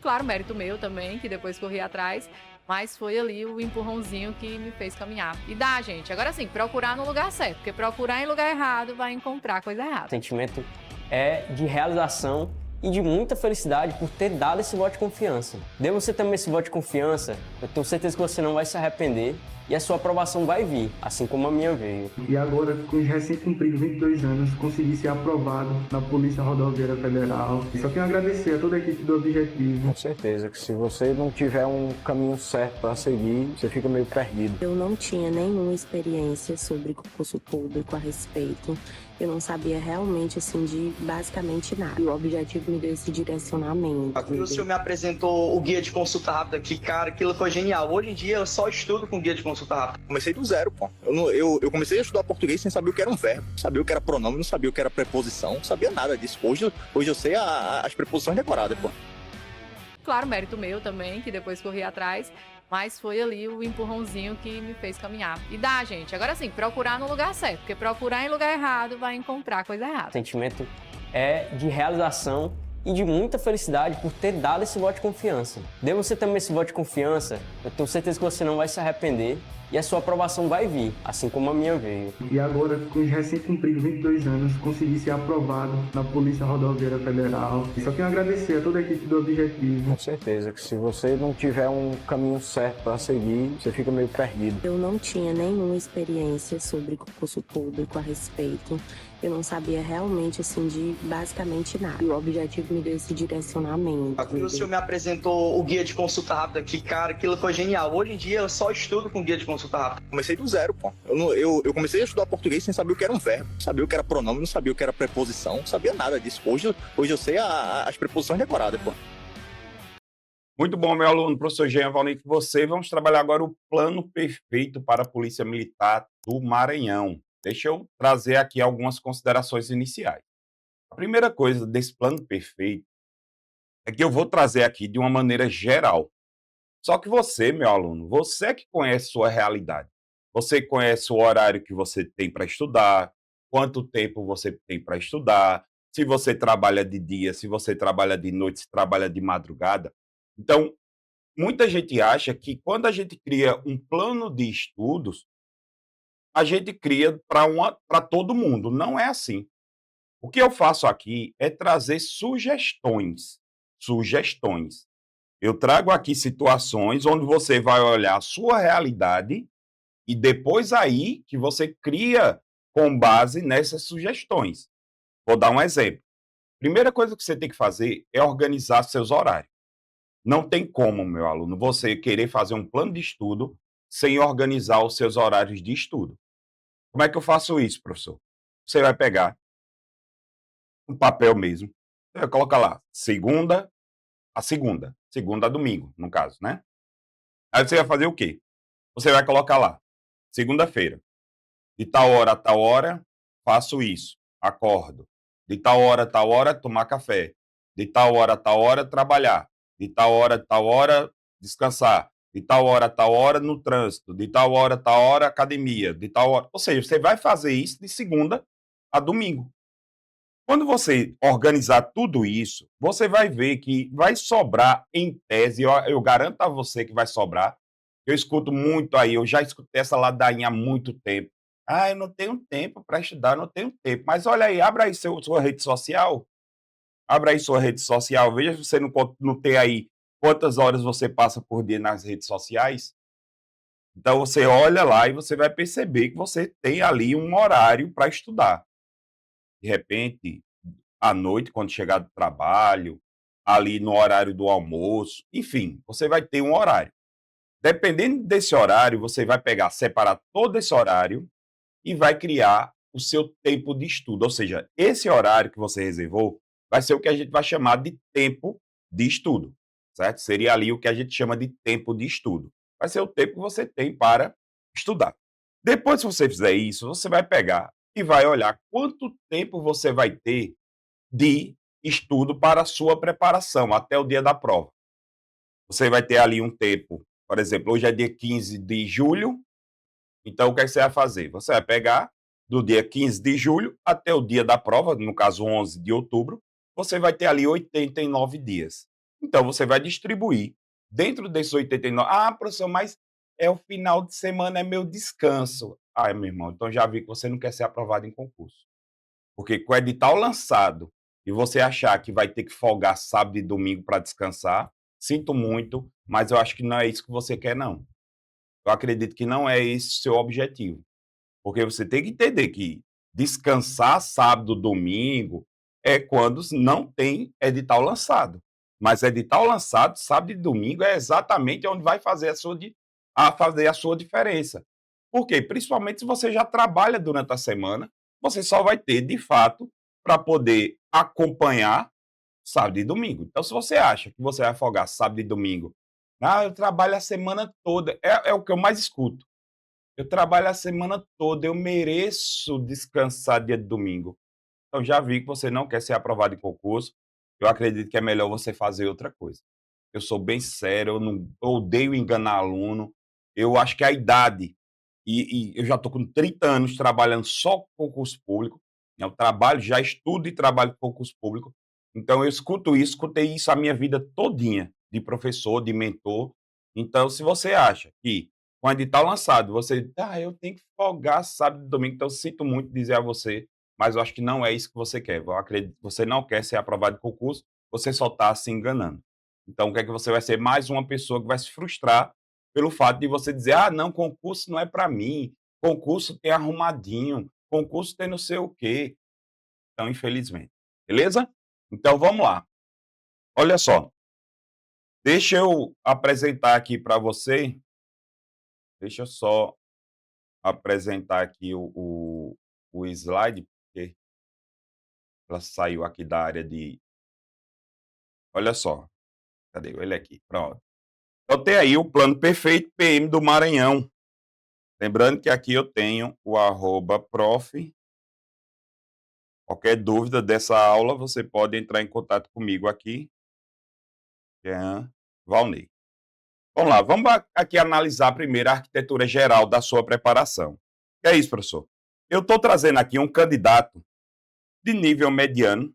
Claro, mérito meu também, que depois corri atrás, mas foi ali o empurrãozinho que me fez caminhar. E dá, gente. Agora sim, procurar no lugar certo, porque procurar em lugar errado vai encontrar coisa O errada. sentimento é de realização e de muita felicidade por ter dado esse voto de confiança. Dê você também esse voto de confiança, eu tenho certeza que você não vai se arrepender e a sua aprovação vai vir, assim como a minha veio. E agora, com os recém-cumpridos 22 anos, consegui ser aprovado na Polícia Rodoviária Federal. E só tenho a agradecer a toda a equipe do Objetivo. Com certeza que se você não tiver um caminho certo para seguir, você fica meio perdido. Eu não tinha nenhuma experiência sobre concurso público a respeito. Eu não sabia realmente, assim, de basicamente nada. E o Objetivo me deu esse direcionamento. O senhor me apresentou o guia de consulta rápida, que, cara, aquilo foi genial. Hoje em dia eu só estudo com guia de consulta rápida. Comecei do zero, pô. Eu comecei a estudar português sem saber o que era um verbo, não sabia o que era pronome, não sabia o que era preposição, não sabia nada disso. Hoje eu sei as preposições decoradas, pô. Claro, mérito meu também, que depois corri atrás, mas foi ali o empurrãozinho que me fez caminhar. E dá, gente. Agora sim, procurar no lugar certo, porque procurar em lugar errado vai encontrar coisa errada. O sentimento é de realização e de muita felicidade por ter dado esse voto de confiança. Dê você também esse voto de confiança, eu tenho certeza que você não vai se arrepender e a sua aprovação vai vir, assim como a minha veio. E agora, com os recém-cumpridos 22 anos, consegui ser aprovado na Polícia Rodoviária Federal. E só tenho a agradecer a toda a equipe do Objetivo. Com certeza que se você não tiver um caminho certo para seguir, você fica meio perdido. Eu não tinha nenhuma experiência sobre concurso público a respeito. Eu não sabia realmente, assim, de basicamente nada. E o Objetivo me deu esse direcionamento. O senhor me apresentou o guia de consulta rápida, que, cara, aquilo foi genial. Hoje em dia eu só estudo com guia de consulta rápida. Comecei do zero, pô. Eu comecei a estudar português sem saber o que era um verbo, não sabia o que era pronome, não sabia o que era preposição, não sabia nada disso. Hoje eu sei as preposições decoradas, pô. Muito bom, meu aluno, professor Jean Valnei, com você. Vamos trabalhar agora o plano perfeito para a Polícia Militar do Maranhão. Deixa eu trazer aqui algumas considerações iniciais. A primeira coisa desse plano perfeito é que eu vou trazer aqui de uma maneira geral. Só que você, meu aluno, você que conhece sua realidade. Você conhece o horário que você tem para estudar, quanto tempo você tem para estudar, se você trabalha de dia, se você trabalha de noite, se trabalha de madrugada. Então, muita gente acha que quando a gente cria um plano de estudos, a gente cria para todo mundo. Não é assim. O que eu faço aqui é trazer sugestões. Sugestões. Eu trago aqui situações onde você vai olhar a sua realidade e depois aí que você cria com base nessas sugestões. Vou dar um exemplo. Primeira coisa que você tem que fazer é organizar seus horários. Não tem como, meu aluno, você querer fazer um plano de estudo sem organizar os seus horários de estudo. Como é que eu faço isso, professor? Você vai pegar um papel mesmo, você vai colocar lá, segunda a domingo, no caso, né? Aí você vai fazer o quê? Você vai colocar lá, segunda-feira, de tal hora a tal hora, faço isso, acordo. De tal hora, tomar café. De tal hora a tal hora, trabalhar. De tal hora a tal hora, descansar. De tal hora a tal hora, no trânsito. De tal hora a tal hora, academia. De tal hora... Ou seja, você vai fazer isso de segunda a domingo. Quando você organizar tudo isso, você vai ver que vai sobrar, em tese, eu garanto a você que vai sobrar. Eu escuto muito aí, eu já escutei essa ladainha há muito tempo. Ah, eu não tenho tempo para estudar, não tenho tempo. Mas olha aí, abra aí sua rede social, abra aí sua rede social, veja se você não tem aí quantas horas você passa por dia nas redes sociais. Então você olha lá e você vai perceber que você tem ali um horário para estudar. De repente, à noite, quando chegar do trabalho, ali no horário do almoço, enfim, você vai ter um horário. Dependendo desse horário, você vai pegar, separar todo esse horário e vai criar o seu tempo de estudo. Ou seja, esse horário que você reservou vai ser o que a gente vai chamar de tempo de estudo, certo? Seria ali o que a gente chama de tempo de estudo. Vai ser o tempo que você tem para estudar. Depois que você fizer isso, você vai pegar e vai olhar quanto tempo você vai ter de estudo para a sua preparação até o dia da prova. Você vai ter ali um tempo, por exemplo, hoje é dia 15 de julho, então o que é que você vai fazer? Você vai pegar do dia 15 de julho até o dia da prova, no caso 11 de outubro, você vai ter ali 89 dias. Então, você vai distribuir dentro desses 89. Ah, professor, mas é o final de semana, é meu descanso. Ah, meu irmão, então já vi que você não quer ser aprovado em concurso. Porque com o edital lançado e você achar que vai ter que folgar sábado e domingo para descansar, sinto muito, mas eu acho que não é isso que você quer, não. Eu acredito que não é esse o seu objetivo. Porque você tem que entender que descansar sábado, domingo, é quando não tem edital lançado. Mas edital lançado, sábado e domingo, é exatamente onde vai fazer fazer a sua diferença. Por quê? Principalmente se você já trabalha durante a semana, você só vai ter, de fato, para poder acompanhar sábado e domingo. Então, se você acha que você vai folgar sábado e domingo, ah, eu trabalho a semana toda, é o que eu mais escuto. Eu trabalho a semana toda, eu mereço descansar dia de domingo. Então, já vi que você não quer ser aprovado em concurso. Eu acredito que é melhor você fazer outra coisa. Eu sou bem sério, eu odeio enganar aluno. Eu acho que a idade, e eu já estou com 30 anos trabalhando só com concurso público. Eu trabalho, já estudo e trabalho com concurso público. Então, eu escutei isso a minha vida todinha, de professor, de mentor. Então, se você acha que com o edital lançado, eu tenho que folgar sábado e domingo, então eu sinto muito dizer a você, mas eu acho que não é isso que você quer. Eu acredito que você não quer ser aprovado em concurso, você só está se enganando. Então, o que é que você vai ser? Mais uma pessoa que vai se frustrar pelo fato de você dizer: ah, não, concurso não é para mim, concurso tem arrumadinho, concurso tem não sei o quê. Então, infelizmente. Beleza? Então, vamos lá. Olha só, deixa eu apresentar aqui para você, deixa eu só apresentar aqui o slide, porque ela saiu aqui da área de. Olha só, cadê ele aqui? Pronto. Então tem aí o plano perfeito PM do Maranhão. Lembrando que aqui eu tenho o @prof. Qualquer dúvida dessa aula, você pode entrar em contato comigo aqui, Jean Valnei. Vamos lá, vamos aqui analisar primeiro a arquitetura geral da sua preparação. Que é isso, professor? Eu estou trazendo aqui um candidato de nível mediano,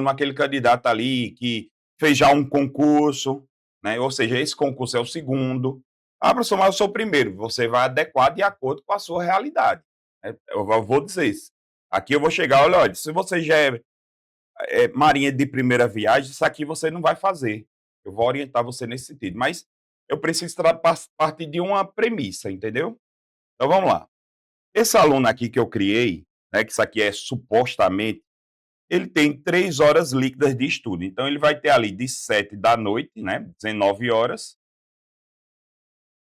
aquele candidato ali que fez já um concurso, né? Ou seja, esse concurso é o segundo. Ah, professor, mas eu sou o primeiro. Você vai adequar de acordo com a sua realidade, né? Eu vou dizer isso. Aqui eu vou chegar, olha, se você já é marinha de primeira viagem, isso aqui você não vai fazer. Eu vou orientar você nesse sentido. Mas eu preciso partir de uma premissa, entendeu? Então vamos lá. Esse aluno aqui que eu criei, né, que isso aqui é supostamente, ele tem 3 horas líquidas de estudo. Então, ele vai ter ali de 7 da noite, né, 19 horas,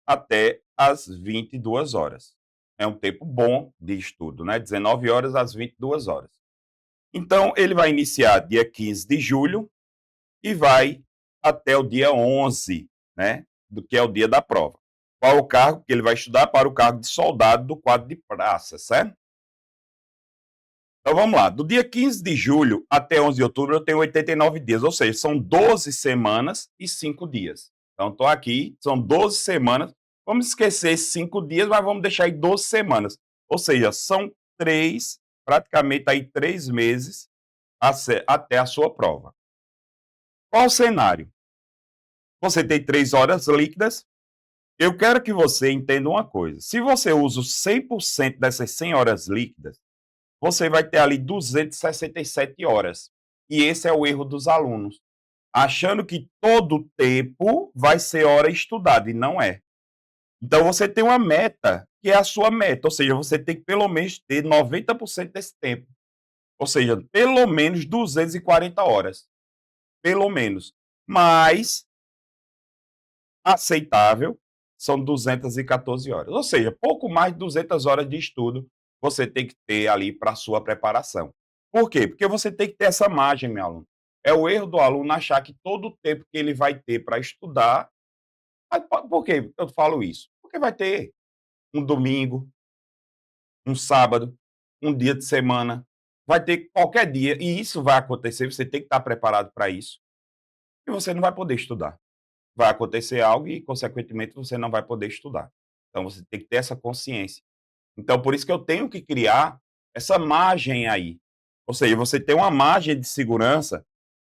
até as 22 horas. É um tempo bom de estudo, né? 19 horas às 22 horas. Então, ele vai iniciar dia 15 de julho e vai até o dia 11, né, do que é o dia da prova. Qual o cargo que ele vai estudar? Para o cargo de soldado do quadro de praça, certo? Então vamos lá, do dia 15 de julho até 11 de outubro eu tenho 89 dias, ou seja, são 12 semanas e 5 dias. Então estou aqui, são 12 semanas, vamos esquecer esses 5 dias, mas vamos deixar aí 12 semanas. Ou seja, são praticamente aí 3 meses até a sua prova. Qual o cenário? Você tem 3 horas líquidas, eu quero que você entenda uma coisa, se você usa 100% dessas 100 horas líquidas, você vai ter ali 267 horas. E esse é o erro dos alunos, achando que todo o tempo vai ser hora estudada, e não é. Então, você tem uma meta, que é a sua meta, ou seja, você tem que pelo menos ter 90% desse tempo. Ou seja, pelo menos 240 horas. Pelo menos. Mas, aceitável, são 214 horas. Ou seja, pouco mais de 200 horas de estudo você tem que ter ali para a sua preparação. Por quê? Porque você tem que ter essa margem, meu aluno. É o erro do aluno achar que todo o tempo que ele vai ter para estudar. Por que eu falo isso? Porque vai ter um domingo, um sábado, um dia de semana, vai ter qualquer dia, e isso vai acontecer, você tem que estar preparado para isso, e você não vai poder estudar. Vai acontecer algo e, consequentemente, você não vai poder estudar. Então, você tem que ter essa consciência. Então, por isso que eu tenho que criar essa margem aí. Ou seja, você tem uma margem de segurança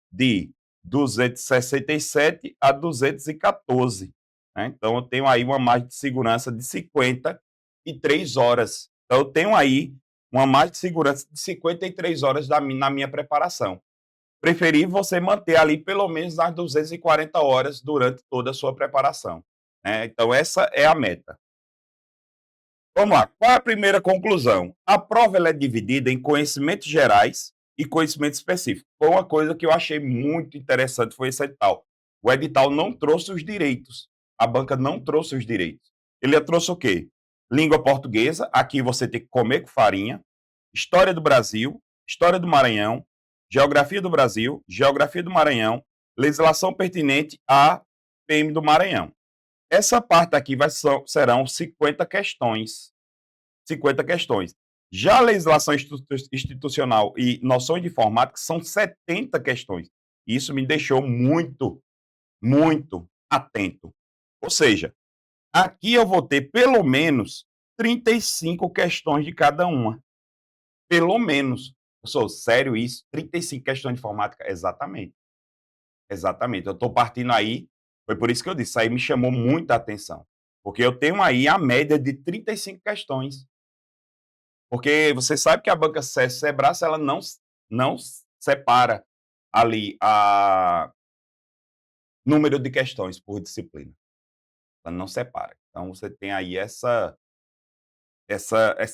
de 267 a 214. Né? Então, eu tenho aí uma margem de segurança de 53 horas. Então, eu tenho aí uma margem de segurança de 53 horas na minha preparação. Preferi você manter ali pelo menos nas 240 horas durante toda a sua preparação. Né? Então, essa é a meta. Vamos lá. Qual é a primeira conclusão? A prova ela é dividida em conhecimentos gerais e conhecimento específico. Foi uma coisa que eu achei muito interessante, foi esse edital. O edital não trouxe os direitos. A banca não trouxe os direitos. Ele trouxe o quê? Língua portuguesa, aqui você tem que comer com farinha. História do Brasil, história do Maranhão, geografia do Brasil, geografia do Maranhão, legislação pertinente à PM do Maranhão. Essa parte aqui serão 50 questões. 50 questões. Já a legislação institucional e noções de informática são 70 questões. Isso me deixou muito, muito atento. Ou seja, aqui eu vou ter pelo menos 35 questões de cada uma. Pelo menos. Eu sou sério isso? 35 questões de informática? Exatamente. Exatamente. Eu estou partindo aí. Foi por isso que eu disse. Isso aí me chamou muita atenção. Porque eu tenho aí a média de 35 questões. Porque você sabe que a banca SESC Sebrae, ela não separa ali a número de questões por disciplina. Ela não separa. Então, você tem aí essa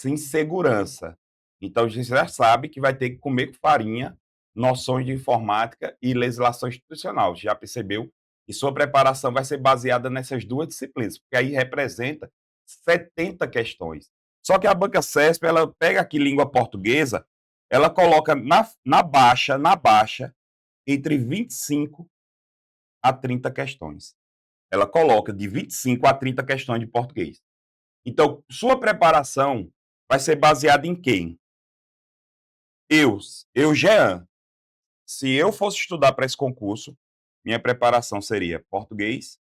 insegurança. Então, a gente já sabe que vai ter que comer com farinha noções de informática e legislação institucional. Já percebeu que sua preparação vai ser baseada nessas duas disciplinas, porque aí representa 70 questões. Só que a banca CESP, ela pega aqui língua portuguesa, ela coloca na baixa, entre 25 a 30 questões. Ela coloca de 25 a 30 questões de português. Então, sua preparação vai ser baseada em quem? Eu, Jean, se eu fosse estudar para esse concurso, minha preparação seria português,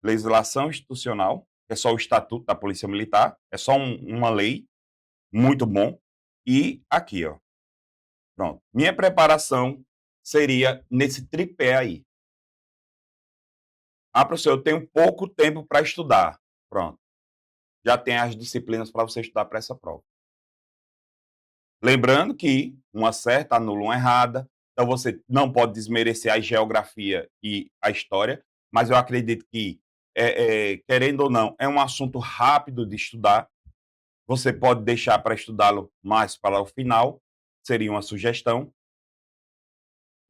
legislação institucional, que é só o Estatuto da Polícia Militar, é só uma lei, muito bom, e aqui, ó. Pronto. Minha preparação seria nesse tripé aí. Ah, professor, eu tenho pouco tempo para estudar. Pronto. Já tem as disciplinas para você estudar para essa prova. Lembrando que uma certa anula uma errada, então você não pode desmerecer a geografia e a história, mas eu acredito que, querendo ou não, é um assunto rápido de estudar. Você pode deixar para estudá-lo mais para o final, seria uma sugestão,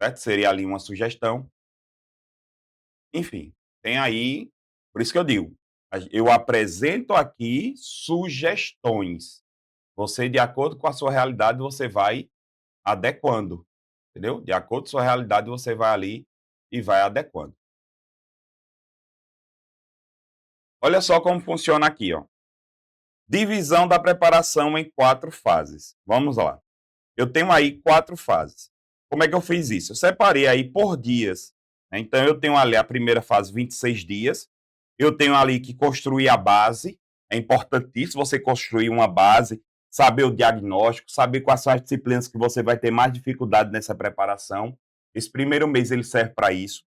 certo? Seria ali uma sugestão. Enfim, tem aí, por isso que eu digo, eu apresento aqui sugestões. Você, de acordo com a sua realidade, você vai adequando, entendeu? De acordo com a sua realidade, você vai ali e vai adequando. Olha só como funciona aqui, ó. Divisão da preparação em 4 fases. Vamos lá. Eu tenho aí 4 fases. Como é que eu fiz isso? Eu separei aí por dias. Né? Então, eu tenho ali a primeira fase, 26 dias. Eu tenho ali que construir a base. É importantíssimo você construir uma base, saber o diagnóstico, saber quais são as disciplinas que você vai ter mais dificuldade nessa preparação. Esse primeiro mês ele serve para isso.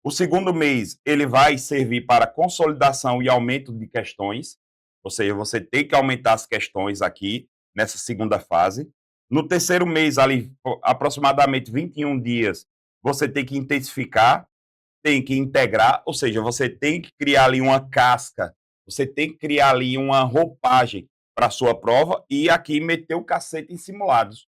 O segundo mês ele vai servir para consolidação e aumento de questões, ou seja, você tem que aumentar as questões aqui nessa segunda fase. No terceiro mês, ali, aproximadamente 21 dias, você tem que intensificar, tem que integrar, ou seja, você tem que criar ali uma casca, você tem que criar ali uma roupagem para a sua prova e aqui meter o cacete em simulados.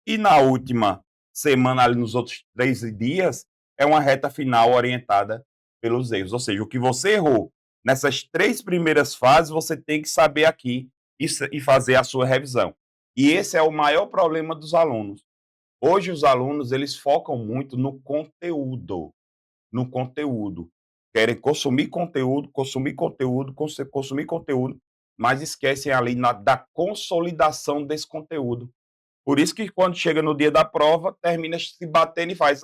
E na última semana, ali nos outros 3 dias, é uma reta final orientada pelos erros. Ou seja, o que você errou nessas 3 primeiras fases, você tem que saber aqui e fazer a sua revisão. E esse é o maior problema dos alunos. Hoje os alunos, eles focam muito no conteúdo. No conteúdo. Querem consumir conteúdo, mas esquecem ali da consolidação desse conteúdo. Por isso que quando chega no dia da prova, termina se batendo e faz,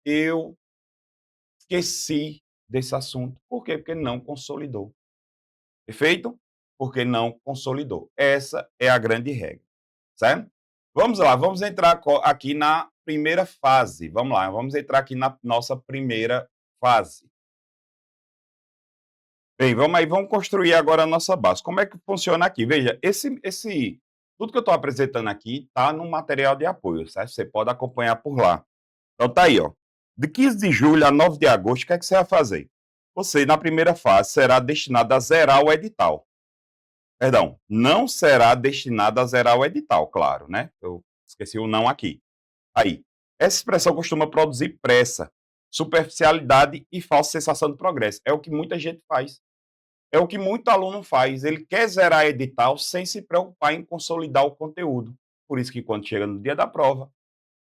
eu esqueci desse assunto. Por quê? Porque não consolidou. Perfeito? Porque não consolidou. Essa é a grande regra, certo? Vamos lá, vamos entrar aqui na primeira fase. Vamos lá, vamos entrar aqui na nossa primeira fase. Bem, vamos aí, vamos construir agora a nossa base. Como é que funciona aqui? Veja, tudo que eu estou apresentando aqui está no material de apoio, certo? Você pode acompanhar por lá. Então tá aí, ó. De 15 de julho a 9 de agosto, o que é que você vai fazer? Você, na primeira fase, será destinado a zerar o edital. Perdão, não será destinado a zerar o edital, claro, né? Eu esqueci o não aqui. Aí, essa expressão costuma produzir pressa, superficialidade e falsa sensação de progresso. É o que muita gente faz. É o que muito aluno faz. Ele quer zerar edital sem se preocupar em consolidar o conteúdo. Por isso que quando chega no dia da prova,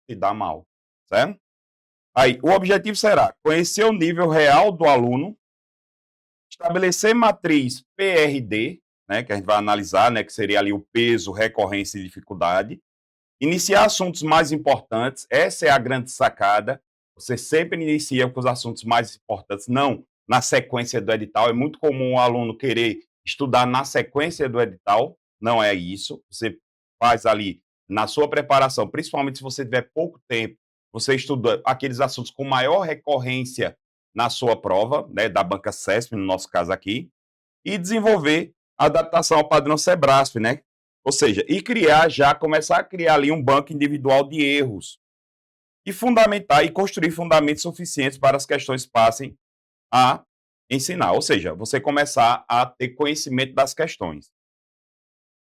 se dá mal, certo? Aí, o objetivo será conhecer o nível real do aluno, estabelecer matriz PRD, né, que a gente vai analisar, né, que seria ali o peso, recorrência e dificuldade, iniciar assuntos mais importantes, essa é a grande sacada, você sempre inicia com os assuntos mais importantes, não na sequência do edital, é muito comum o aluno querer estudar na sequência do edital, não é isso, você faz ali na sua preparação, principalmente se você tiver pouco tempo, você estuda aqueles assuntos com maior recorrência na sua prova, né, da banca CESP, no nosso caso aqui, e desenvolver a adaptação ao padrão SEBRASP, né? Ou seja, começar a criar ali um banco individual de erros e fundamentar e construir fundamentos suficientes para as questões passem a ensinar, ou seja, você começar a ter conhecimento das questões.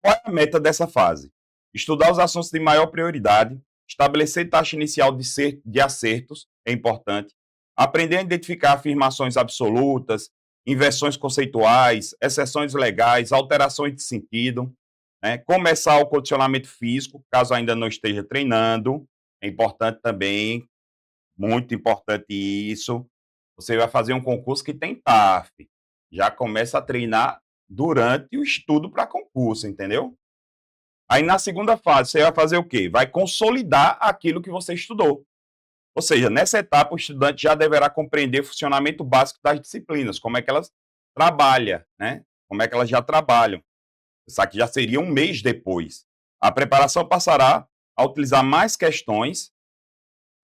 Qual é a meta dessa fase? Estudar os assuntos de maior prioridade, estabelecer taxa inicial de acertos, é importante, aprender a identificar afirmações absolutas, inversões conceituais, exceções legais, alterações de sentido, né? Começar o condicionamento físico, caso ainda não esteja treinando, é importante também, muito importante isso. Você vai fazer um concurso que tem TAF, já começa a treinar durante o estudo para concurso, entendeu? Aí na segunda fase, você vai fazer o quê? Vai consolidar aquilo que você estudou. Ou seja, nessa etapa, o estudante já deverá compreender o funcionamento básico das disciplinas, como é que elas trabalham, né? Como é que elas já trabalham. Isso aqui já seria um mês depois. A preparação passará a utilizar mais questões,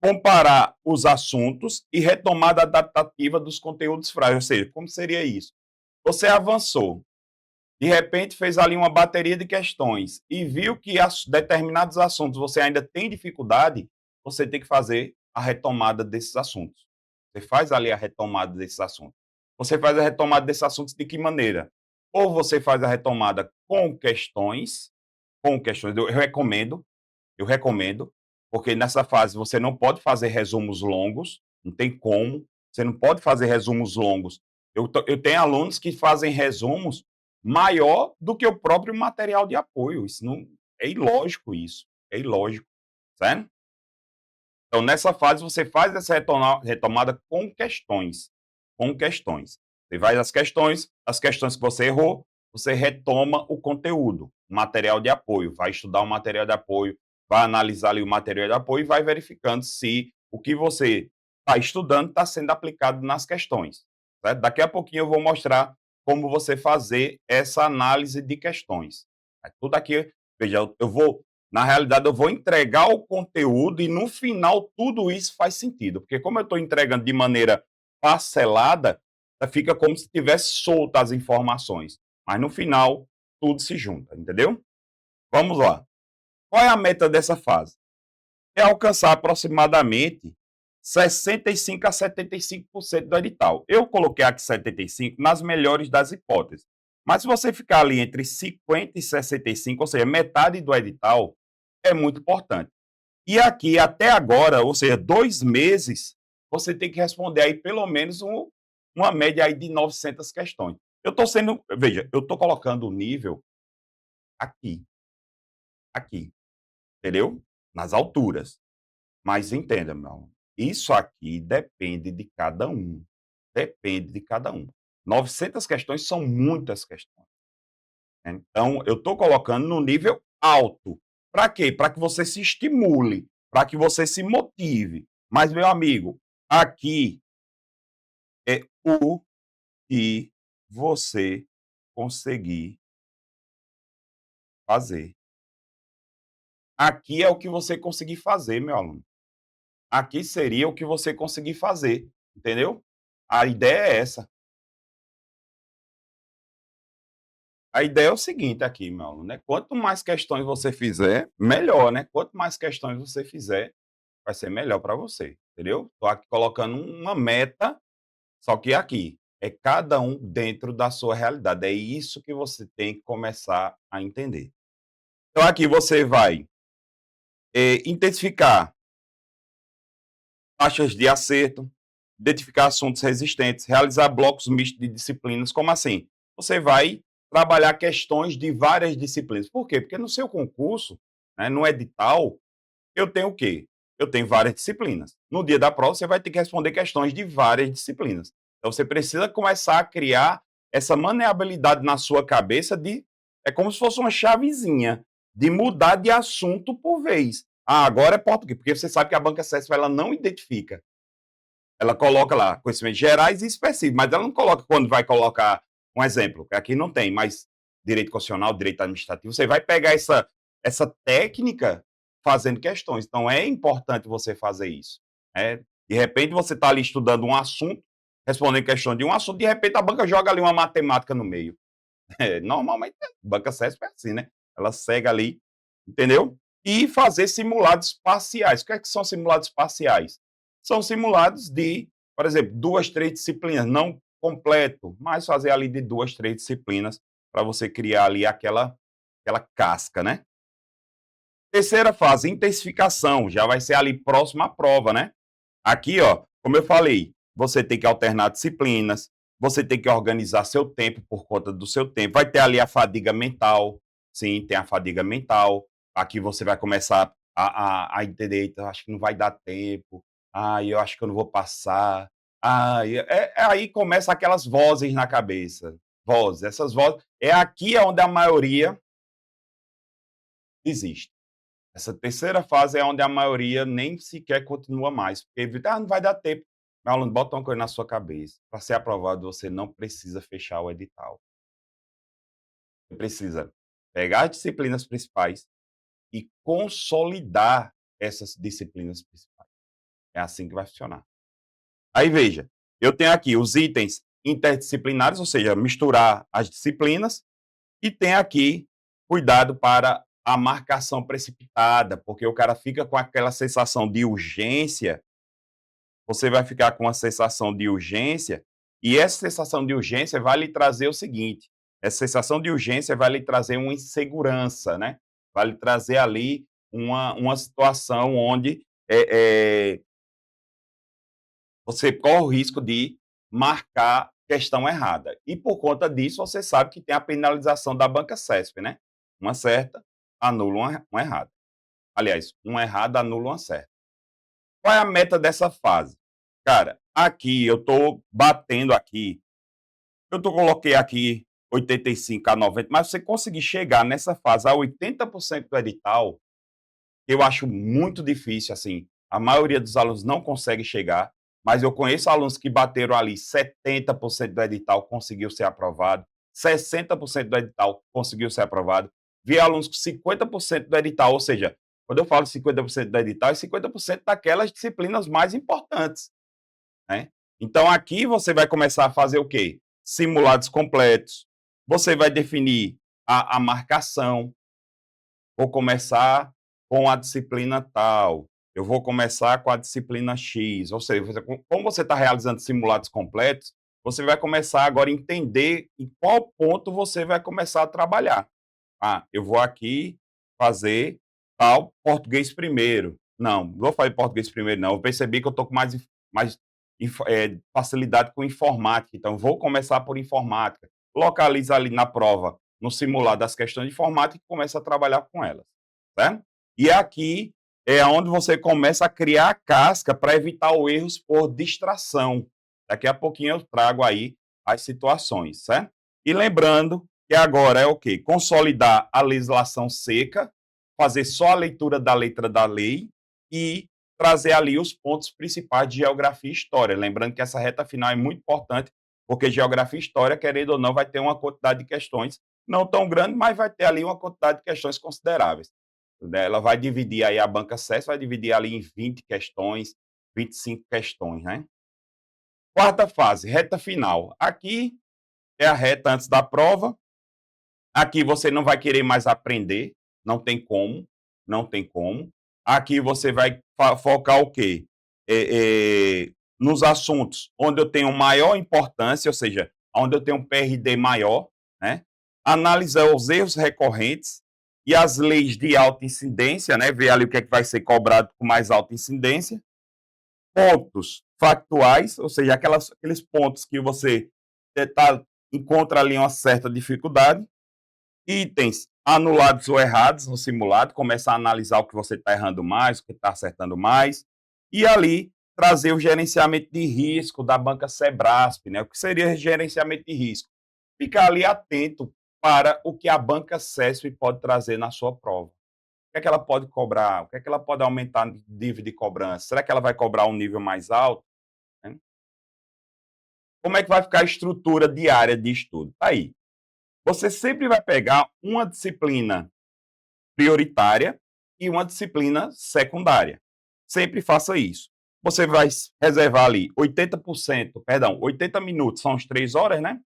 comparar os assuntos e retomada adaptativa dos conteúdos frágeis. Ou seja, como seria isso? Você avançou, de repente fez ali uma bateria de questões e viu que determinados assuntos você ainda tem dificuldade, você tem que fazer a retomada desses assuntos. Você faz ali a retomada desses assuntos. Você faz a retomada desses assuntos de que maneira? Ou você faz a retomada com questões, eu recomendo, porque nessa fase você não pode fazer resumos longos, não tem como, você não pode fazer resumos longos. Eu tenho alunos que fazem resumos maior do que o próprio material de apoio. Isso não é ilógico isso, é ilógico, certo? Então, nessa fase, você faz essa retomada com questões. Com questões. Você vai às questões que você errou, você retoma o conteúdo, o material de apoio, vai estudar o material de apoio, vai analisar ali o material de apoio e vai verificando se o que você está estudando está sendo aplicado nas questões. Certo? Daqui a pouquinho eu vou mostrar como você fazer essa análise de questões. Tudo aqui, veja, na realidade, eu vou entregar o conteúdo e, no final, tudo isso faz sentido. Porque como eu estou entregando de maneira parcelada, fica como se tivesse solta as informações. Mas, no final, tudo se junta, entendeu? Vamos lá. Qual é a meta dessa fase? É alcançar aproximadamente 65% a 75% do edital. Eu coloquei aqui 75% nas melhores das hipóteses. Mas se você ficar ali entre 50% e 65%, ou seja, metade do edital, é muito importante. E aqui, até agora, ou seja, 2 meses, você tem que responder aí pelo menos uma média aí de 900 questões. Veja, eu estou colocando o nível aqui, entendeu? Nas alturas. Mas entenda, meu amor, isso aqui depende de cada um. Depende de cada um. 900 questões são muitas questões. Então, eu estou colocando no nível alto. Para quê? Para que você se estimule, para que você se motive. Mas, meu amigo, aqui é o que você conseguir fazer. Aqui é o que você conseguir fazer, meu aluno. Aqui seria o que você conseguir fazer, entendeu? A ideia é essa. A ideia é o seguinte aqui, meu aluno, né? Quanto mais questões você fizer, melhor, né? Quanto mais questões você fizer, vai ser melhor para você, entendeu? Tô aqui colocando uma meta, só que aqui é cada um dentro da sua realidade. É isso que você tem que começar a entender. Então aqui você vai intensificar taxas de acerto, identificar assuntos resistentes, realizar blocos mistos de disciplinas. Como assim? Você vai trabalhar questões de várias disciplinas. Por quê? Porque no seu concurso, né, no edital, eu tenho o quê? Eu tenho várias disciplinas. No dia da prova, você vai ter que responder questões de várias disciplinas. Então, você precisa começar a criar essa maneabilidade na sua cabeça de... É como se fosse uma chavezinha de mudar de assunto por vez. Ah, agora é português, porque você sabe que a banca CESP ela não identifica. Ela coloca lá conhecimentos gerais e específicos, mas ela não coloca quando vai colocar um exemplo, que aqui não tem, mas direito constitucional, direito administrativo, você vai pegar essa técnica fazendo questões. Então, é importante você fazer isso. Né? De repente, você está ali estudando um assunto, respondendo questão de um assunto, de repente a banca joga ali uma matemática no meio. Normalmente, a banca CESP é assim, né? Ela segue ali, entendeu? E fazer simulados parciais. O que é que são simulados parciais? São simulados de, por exemplo, 2, 3 disciplinas, não completo, mas fazer ali de 2, 3 disciplinas para você criar ali aquela casca, né? Terceira fase, intensificação, já vai ser ali próximo à prova, né? Aqui, ó, como eu falei, você tem que alternar disciplinas, você tem que organizar seu tempo por conta do seu tempo. Vai ter ali a fadiga mental, sim, tem a fadiga mental. Aqui você vai começar a entender, então, acho que não vai dar tempo, eu acho que eu não vou passar. Aí começa aquelas vozes na cabeça. Vozes, essas vozes. É aqui onde a maioria desiste. Essa terceira fase é onde a maioria nem sequer continua mais, porque não vai dar tempo. Meu aluno, bota uma coisa na sua cabeça. Para ser aprovado, você não precisa fechar o edital. Você precisa pegar as disciplinas principais e consolidar essas disciplinas principais. É assim que vai funcionar. Aí veja, eu tenho aqui os itens interdisciplinares, ou seja, misturar as disciplinas, e tem aqui cuidado para a marcação precipitada, porque o cara fica com aquela sensação de urgência, você vai ficar com a sensação de urgência, e essa sensação de urgência vai lhe trazer o seguinte, essa sensação de urgência vai lhe trazer uma insegurança, né? Vai lhe trazer ali uma situação onde você corre o risco de marcar questão errada. E por conta disso, você sabe que tem a penalização da banca CESP, né? Uma certa anula uma errada. Aliás, uma errada anula uma certa. Qual é a meta dessa fase? Cara, aqui eu estou batendo aqui, coloquei aqui 85 a 90, mas você conseguir chegar nessa fase a 80% do edital, eu acho muito difícil, assim, a maioria dos alunos não consegue chegar, mas eu conheço alunos que bateram ali 70% do edital, conseguiu ser aprovado, 60% do edital conseguiu ser aprovado, vi alunos com 50% do edital, ou seja, quando eu falo 50% do edital, é 50% daquelas disciplinas mais importantes, né? Então, aqui você vai começar a fazer o quê? Simulados completos, você vai definir a marcação, vou começar com a disciplina tal, eu vou começar com a disciplina X, ou seja, como você está realizando simulados completos, você vai começar agora a entender em qual ponto você vai começar a trabalhar. Eu vou aqui fazer tal português primeiro. Não vou fazer português primeiro, não. Eu percebi que eu estou com mais facilidade com informática, então vou começar por informática. Localiza ali na prova, no simulado das questões de informática e começa a trabalhar com elas. Certo? E aqui é onde você começa a criar a casca para evitar os erros por distração. Daqui a pouquinho eu trago aí as situações, certo? E lembrando que agora é o quê? Consolidar a legislação seca, fazer só a leitura da letra da lei e trazer ali os pontos principais de geografia e história. Lembrando que essa reta final é muito importante, porque geografia e história, querendo ou não, vai ter uma quantidade de questões não tão grande, mas vai ter ali uma quantidade de questões consideráveis. Ela vai dividir aí a banca CES, vai dividir ali em 20 questões, 25 questões, né? Quarta fase, reta final. Aqui é a reta antes da prova. Aqui você não vai querer mais aprender, não tem como, não tem como. Aqui você vai focar o quê? Nos assuntos onde eu tenho maior importância, ou seja, onde eu tenho um PRD maior, né? Analisar os erros recorrentes e as leis de alta incidência, né? Ver ali o que é que vai ser cobrado com mais alta incidência. Pontos factuais, ou seja, aqueles pontos que você encontra ali uma certa dificuldade. Itens anulados ou errados no simulado, começar a analisar o que você está errando mais, o que está acertando mais, e ali trazer o gerenciamento de risco da banca Sebrasp, né? O que seria gerenciamento de risco? Ficar ali atento para o que a banca CESP pode trazer na sua prova. O que é que ela pode cobrar? O que é que ela pode aumentar de nível de cobrança? Será que ela vai cobrar um nível mais alto? Né? Como é que vai ficar a estrutura diária de estudo? Tá aí. Você sempre vai pegar uma disciplina prioritária e uma disciplina secundária. Sempre faça isso. Você vai reservar ali 80 minutos, são as 3 horas, né?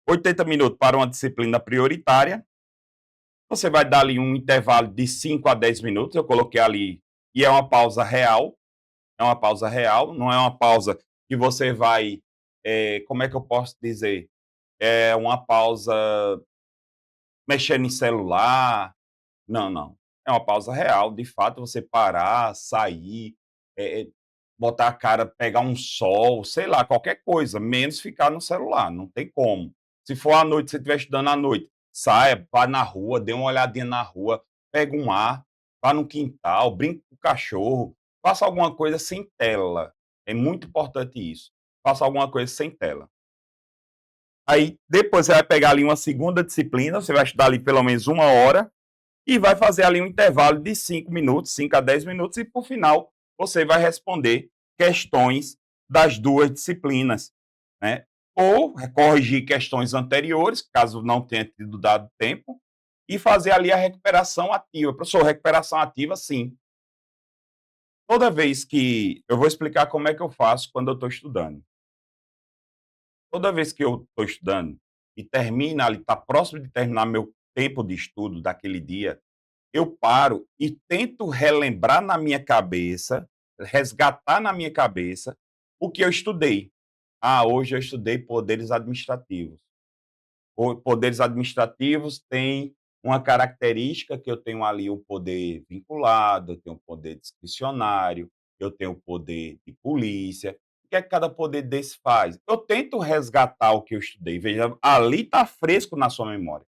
80 minutos para uma disciplina prioritária. Você vai dar ali um intervalo de 5 a 10 minutos, eu coloquei ali, e é uma pausa real. É uma pausa real, não é uma pausa que você vai, como é que eu posso dizer? É uma pausa mexendo em celular. Não, não. É uma pausa real, de fato, você parar, sair, botar a cara, pegar um sol, sei lá, qualquer coisa, menos ficar no celular, não tem como. Se for à noite, se você estiver estudando à noite, saia, vá na rua, dê uma olhadinha na rua, pega um ar, vá no quintal, brinque com o cachorro, faça alguma coisa sem tela. É muito importante isso. Faça alguma coisa sem tela. Aí, depois você vai pegar ali uma segunda disciplina, você vai estudar ali pelo menos 1 hora, e vai fazer ali um intervalo de 5 minutos, 5 a 10 minutos, e por final você vai responder questões das 2 disciplinas, né? Ou corrigir questões anteriores, caso não tenha tido dado tempo, e fazer ali a recuperação ativa. Professor, recuperação ativa, sim. Toda vez que... Eu vou explicar como é que eu faço quando eu estou estudando. Toda vez que eu estou estudando e termina ali, está próximo de terminar meu tempo de estudo daquele dia, eu paro e tento relembrar na minha cabeça, resgatar na minha cabeça o que eu estudei. Ah, hoje eu estudei poderes administrativos. Poderes administrativos têm uma característica que eu tenho ali o poder vinculado, eu tenho o poder discricionário, eu tenho o poder de polícia. O que é que cada poder desse faz? Eu tento resgatar o que eu estudei. Veja, ali está fresco na sua memória.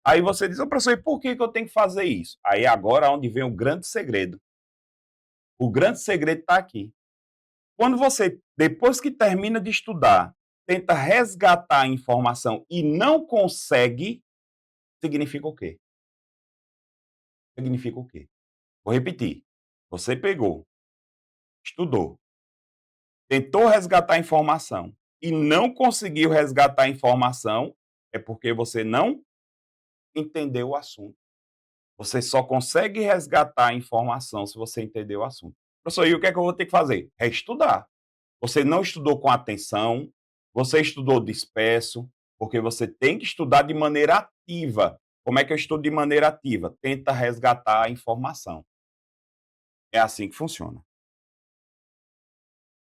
Aí você diz, professor, e por que eu tenho que fazer isso? Aí agora é onde vem o grande segredo. O grande segredo está aqui. Quando você, depois que termina de estudar, tenta resgatar a informação e não consegue, significa o quê? Significa o quê? Vou repetir. Você pegou, estudou, tentou resgatar a informação e não conseguiu resgatar a informação, é porque você não entendeu o assunto. Você só consegue resgatar a informação se você entender o assunto. Professor, e o que é que eu vou ter que fazer? Reestudar. Você não estudou com atenção, você estudou disperso, porque você tem que estudar de maneira ativa. Como é que eu estudo de maneira ativa? Tenta resgatar a informação. É assim que funciona.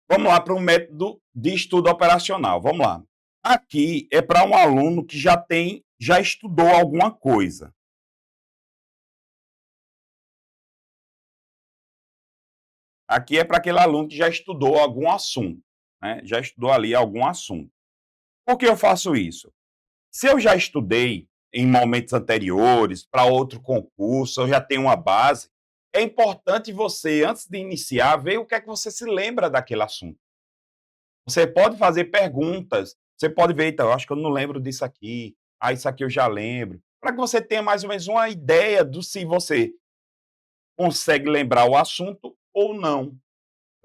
Vamos lá para um método de estudo operacional. Vamos lá. Aqui é para um aluno que já estudou alguma coisa. Aqui é para aquele aluno que já estudou algum assunto, né? Já estudou ali algum assunto. Por que eu faço isso? Se eu já estudei em momentos anteriores, para outro concurso, eu já tenho uma base, é importante você, antes de iniciar, ver o que é que você se lembra daquele assunto. Você pode fazer perguntas, você pode ver, então, eu acho que eu não lembro disso aqui, isso aqui eu já lembro, para que você tenha mais ou menos uma ideia do se você consegue lembrar o assunto ou não,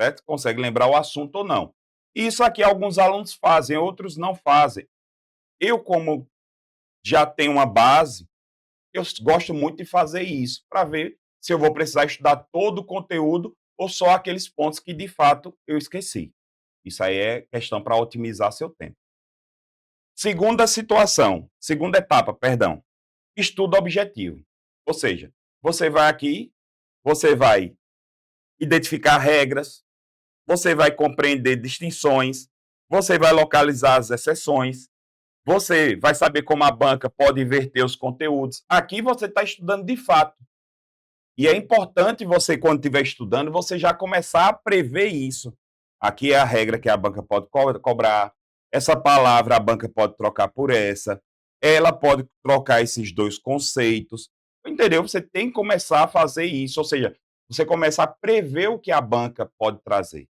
certo? Consegue lembrar o assunto ou não. Isso aqui alguns alunos fazem, outros não fazem. Eu, como já tenho uma base, eu gosto muito de fazer isso, para ver se eu vou precisar estudar todo o conteúdo ou só aqueles pontos que de fato eu esqueci. Isso aí é questão para otimizar seu tempo. Segunda situação, segunda etapa, perdão, estudo objetivo. Ou seja, você vai aqui, você vai identificar regras, você vai compreender distinções, você vai localizar as exceções, você vai saber como a banca pode inverter os conteúdos. Aqui você está estudando de fato. E é importante você, quando estiver estudando, você já começar a prever isso. Aqui é a regra que a banca pode cobrar. Essa palavra a banca pode trocar por essa. Ela pode trocar esses dois conceitos. Entendeu? Você tem que começar a fazer isso. Ou seja, você começa a prever o que a banca pode trazer.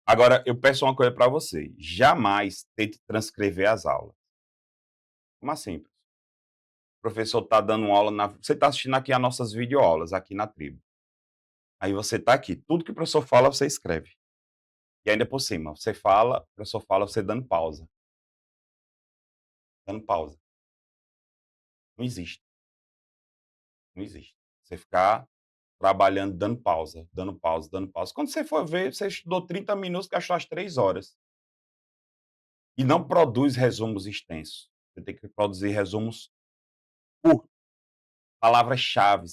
Agora, eu peço uma coisa para você. Jamais tente transcrever as aulas. Como assim? O professor está dando aula, você está assistindo aqui as nossas videoaulas, aqui na tribo. Aí você está aqui. Tudo que o professor fala, você escreve. E ainda por cima, você fala, o professor fala, você dando pausa. Dando pausa. Não existe. Não existe. Você ficar trabalhando, dando pausa, dando pausa, dando pausa. Quando você for ver, você estudou 30 minutos, gastou as 3 horas. E não produz resumos extensos. Você tem que produzir resumos curtos. Palavras-chave,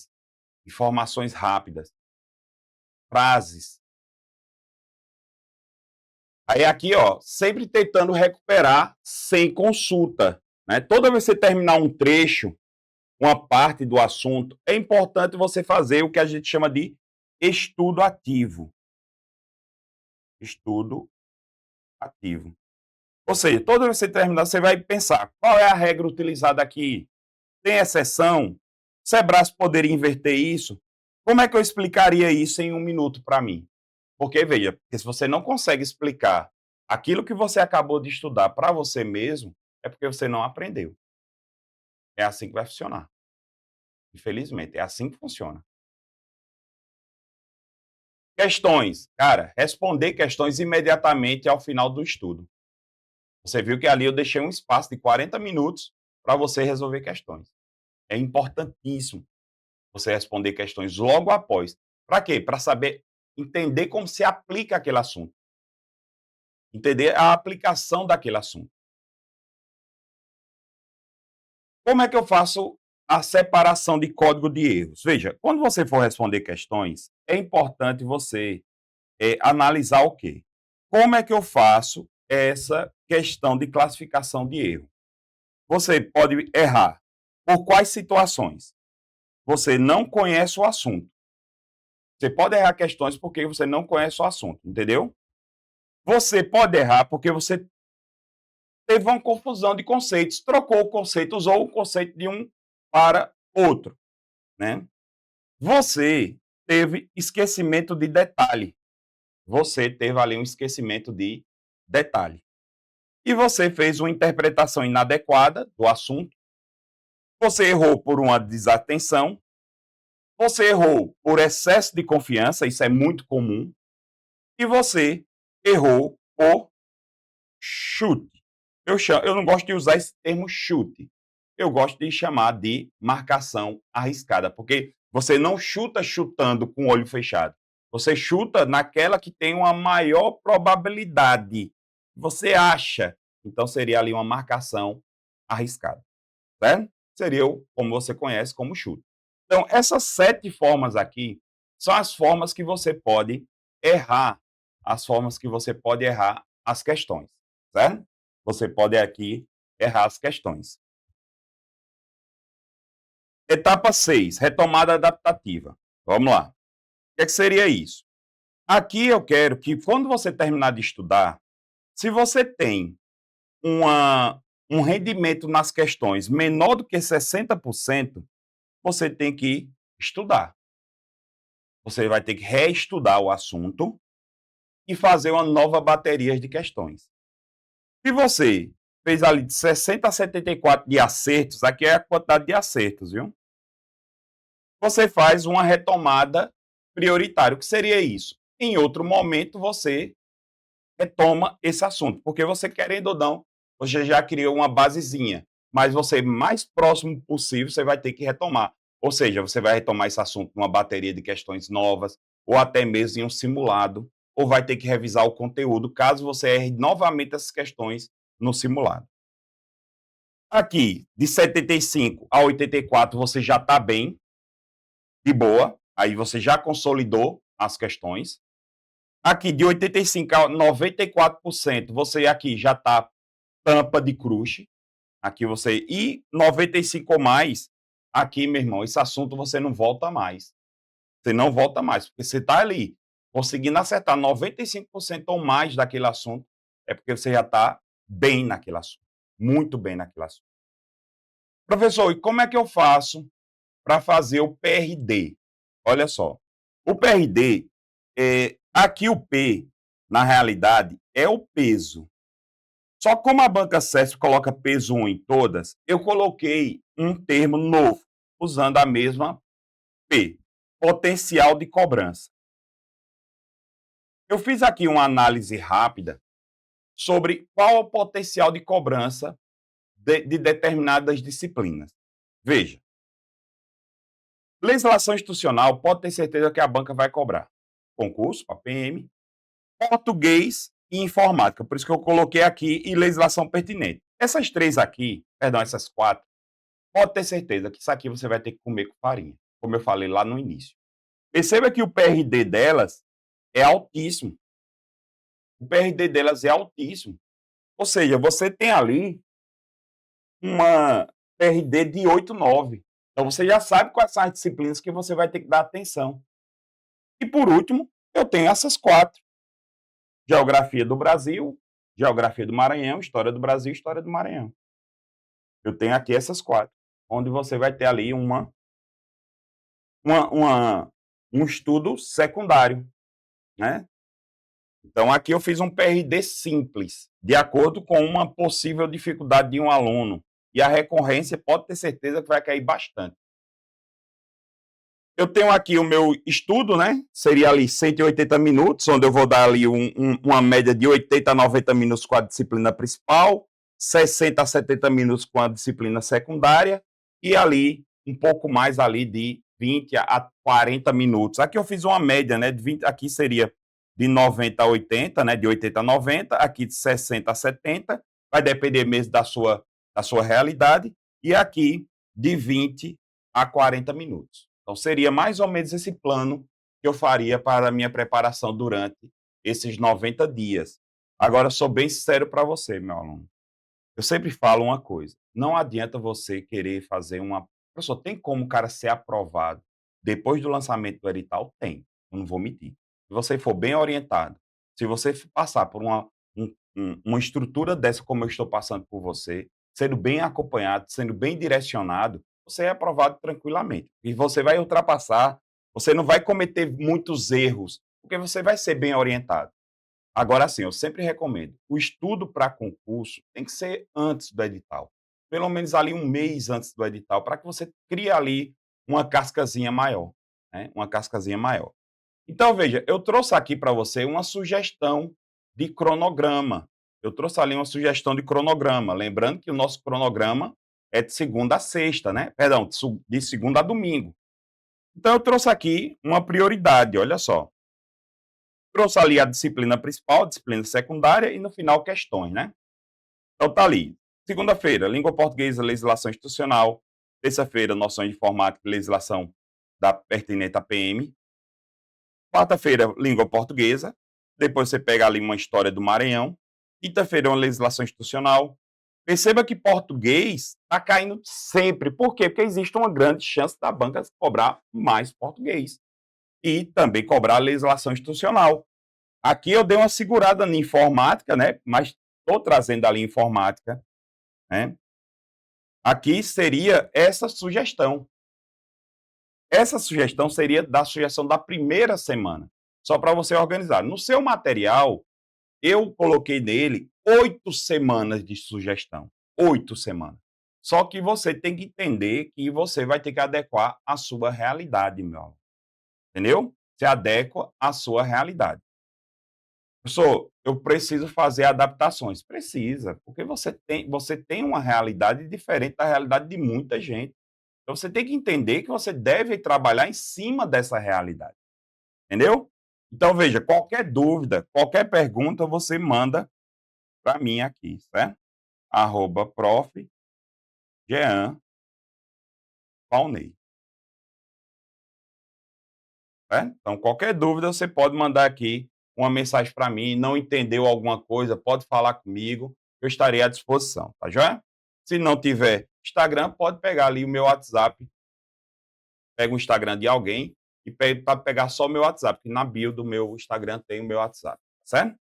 informações rápidas, frases. Aí aqui, ó, sempre tentando recuperar sem consulta, né? Toda vez que você terminar um trecho, uma parte do assunto, é importante você fazer o que a gente chama de estudo ativo. Estudo ativo. Ou seja, toda vez que você terminar, você vai pensar, qual é a regra utilizada aqui? Tem exceção? Sebras poderia inverter isso? Como é que eu explicaria isso em 1 minuto para mim? Porque, veja, porque se você não consegue explicar aquilo que você acabou de estudar para você mesmo, é porque você não aprendeu. É assim que vai funcionar. Infelizmente, é assim que funciona. Questões. Cara, responder questões imediatamente ao final do estudo. Você viu que ali eu deixei um espaço de 40 minutos para você resolver questões. É importantíssimo você responder questões logo após. Para quê? Para saber entender como se aplica aquele assunto. Entender a aplicação daquele assunto. Como é que eu faço a separação de código de erros? Veja, quando você for responder questões, é importante você analisar o quê? Como é que eu faço essa questão de classificação de erro? Você pode errar por quais situações? Você não conhece o assunto. Você pode errar questões porque você não conhece o assunto, entendeu? Você pode errar porque você teve uma confusão de conceitos, trocou o conceito, usou o conceito de um para outro, né? Você teve esquecimento de detalhe. Você teve ali um esquecimento de detalhe. E você fez uma interpretação inadequada do assunto. Você errou por uma desatenção. Você errou por excesso de confiança, isso é muito comum. E você errou por chute. Eu não gosto de usar esse termo chute. Eu gosto de chamar de marcação arriscada, porque você não chuta chutando com o olho fechado. Você chuta naquela que tem uma maior probabilidade. Você acha. Então, seria ali uma marcação arriscada. Certo? Seria, como você conhece, como chute. Então, essas 7 formas aqui são as formas que você pode errar. As formas que você pode errar as questões. Certo? Você pode aqui errar as questões. Etapa 6, retomada adaptativa. Vamos lá. O que seria isso? Aqui eu quero que, quando você terminar de estudar, se você tem um rendimento nas questões menor do que 60%, você tem que estudar. Você vai ter que reestudar o assunto e fazer uma nova bateria de questões. Se você fez ali de 60 a 74 de acertos, aqui é a quantidade de acertos, viu? Você faz uma retomada prioritária. O que seria isso? Em outro momento, você retoma esse assunto, porque você, querendo ou não, você já criou uma basezinha, mas você, mais próximo possível, você vai ter que retomar, Ou seja, você vai retomar esse assunto numa bateria de questões novas, ou até mesmo em um simulado, ou vai ter que revisar o conteúdo, caso você erre novamente essas questões no simulado. Aqui, de 75 a 84, você já está bem, de boa, aí você já consolidou as questões. Aqui, de 85 a 94%, você aqui já está tampa de crush. Aqui você. E 95 ou mais, aqui, meu irmão, esse assunto você não volta mais. Você não volta mais, porque você está ali conseguindo acertar 95% ou mais daquele assunto, é porque você já está bem naquele assunto. Muito bem naquele assunto. Professor, e como é que eu faço para fazer o PRD? Olha só. O PRD, aqui o P, na realidade, é o peso. Só como a banca CESP coloca peso 1 em todas, eu coloquei um termo novo, usando a mesma P, potencial de cobrança. Eu fiz aqui uma análise rápida sobre qual é o potencial de cobrança de determinadas disciplinas. Veja, legislação institucional pode ter certeza que a banca vai cobrar. Concurso, para PM, português e informática. Por isso que eu coloquei aqui e legislação pertinente. Essas três aqui, perdão, essas quatro, pode ter certeza que isso aqui você vai ter que comer com farinha, como eu falei lá no início. Perceba que o PRD delas é altíssimo. O PRD delas é altíssimo. Ou seja, você tem ali uma PRD de 8, 9. Então você já sabe quais são as disciplinas que você vai ter que dar atenção. E por último, eu tenho essas quatro. Geografia do Brasil, Geografia do Maranhão, História do Brasil, História do Maranhão. Eu tenho aqui essas quatro, onde você vai ter ali um estudo secundário, né? Então, aqui eu fiz um PRD simples, de acordo com uma possível dificuldade de um aluno. E a recorrência pode ter certeza que vai cair bastante. Eu tenho aqui o meu estudo, né? Seria ali 180 minutos, onde eu vou dar ali uma média de 80 a 90 minutos com a disciplina principal, 60 a 70 minutos com a disciplina secundária, e ali um pouco mais ali de 20 a 40 minutos. Aqui eu fiz uma média, né? De 20, aqui seria de 90 a 80, né? De 80 a 90, aqui de 60 a 70, vai depender mesmo da sua realidade, e aqui de 20 a 40 minutos. Então, seria mais ou menos esse plano que eu faria para a minha preparação durante esses 90 dias. Agora, sou bem sincero para você, meu aluno. Eu sempre falo uma coisa. Não adianta você querer fazer uma... Professor, tem como o cara ser aprovado depois do lançamento do edital? Tem. Eu não vou mentir. Se você for bem orientado, se você passar por uma estrutura dessa como eu estou passando por você, sendo bem acompanhado, sendo bem direcionado, você é aprovado tranquilamente. E você vai ultrapassar, você não vai cometer muitos erros, porque você vai ser bem orientado. Agora sim, eu sempre recomendo, o estudo para concurso tem que ser antes do edital. Pelo menos ali um mês antes do edital, para que você crie ali uma cascazinha maior, né? Uma cascazinha maior. Então, veja, eu trouxe aqui para você uma sugestão de cronograma. Eu trouxe ali uma sugestão de cronograma. Lembrando que o nosso cronograma é de segunda a sexta, né? Perdão, de segunda a domingo. Então, eu trouxe aqui uma prioridade, olha só. Trouxe ali a disciplina principal, a disciplina secundária e, no final, questões, né? Então, tá ali. Segunda-feira, língua portuguesa, legislação institucional. Terça-feira, noções de informática e legislação da pertinente à PM. Quarta-feira, língua portuguesa. Depois você pega ali uma história do Maranhão. Quinta-feira, uma legislação institucional. Perceba que português está caindo sempre. Por quê? Porque existe uma grande chance da banca cobrar mais português. E também cobrar a legislação institucional. Aqui eu dei uma segurada na informática, né? Mas estou trazendo ali informática, né? Aqui seria essa sugestão. Essa sugestão seria da sugestão da primeira semana, só para você organizar. No seu material, eu coloquei nele 8 semanas de sugestão. 8 semanas. Só que você tem que entender que você vai ter que adequar à sua realidade, meu aluno. Entendeu? Você adequa à sua realidade. Professor, eu preciso fazer adaptações. Precisa, porque você tem uma realidade diferente da realidade de muita gente. Então você tem que entender que você deve trabalhar em cima dessa realidade. Entendeu? Então veja, qualquer dúvida, qualquer pergunta, você manda para mim aqui, certo? @prof. Jean Paunei. Certo? Então qualquer dúvida você pode mandar aqui uma mensagem para mim, não entendeu alguma coisa, pode falar comigo, eu estarei à disposição, tá joia? Se não tiver Instagram, pode pegar ali o meu WhatsApp, pega o Instagram de alguém e para pegar só o meu WhatsApp, que na bio do meu Instagram tem o meu WhatsApp, certo?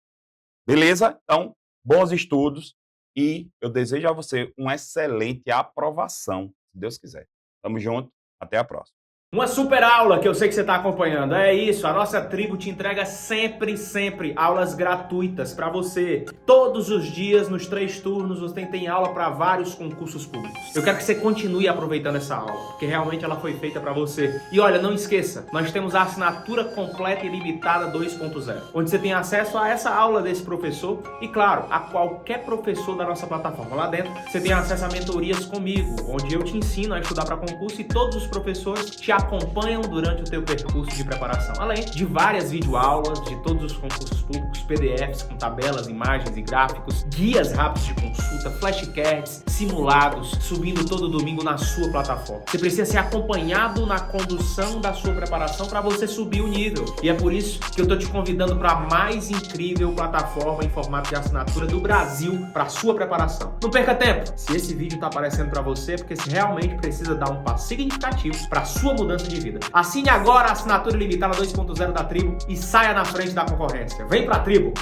Beleza? Então, bons estudos e eu desejo a você uma excelente aprovação, se Deus quiser. Tamo junto, até a próxima. Uma super aula que eu sei que você está acompanhando. É isso, a nossa tribo te entrega sempre aulas gratuitas para você. Todos os dias, nos 3 turnos, você tem aula para vários concursos públicos. Eu quero que você continue aproveitando essa aula, porque realmente ela foi feita para você. E olha, não esqueça, nós temos a assinatura completa e limitada 2.0, onde você tem acesso a essa aula desse professor e, claro, a qualquer professor da nossa plataforma. Lá dentro, você tem acesso a mentorias comigo, onde eu te ensino a estudar para concurso e todos os professores te acompanham durante o teu percurso de preparação, além de várias videoaulas de todos os concursos públicos, PDFs com tabelas, imagens e gráficos, guias rápidos de consulta, flashcards, simulados, subindo todo domingo na sua plataforma. Você precisa ser acompanhado na condução da sua preparação para você subir o nível. E é por isso que eu estou te convidando para a mais incrível plataforma em formato de assinatura do Brasil para sua preparação. Não perca tempo! Se esse vídeo está aparecendo para você, é porque você realmente precisa dar um passo significativo para a sua mudança de vida. Assine agora a assinatura ilimitada 2.0 da tribo e saia na frente da concorrência. Vem pra tribo!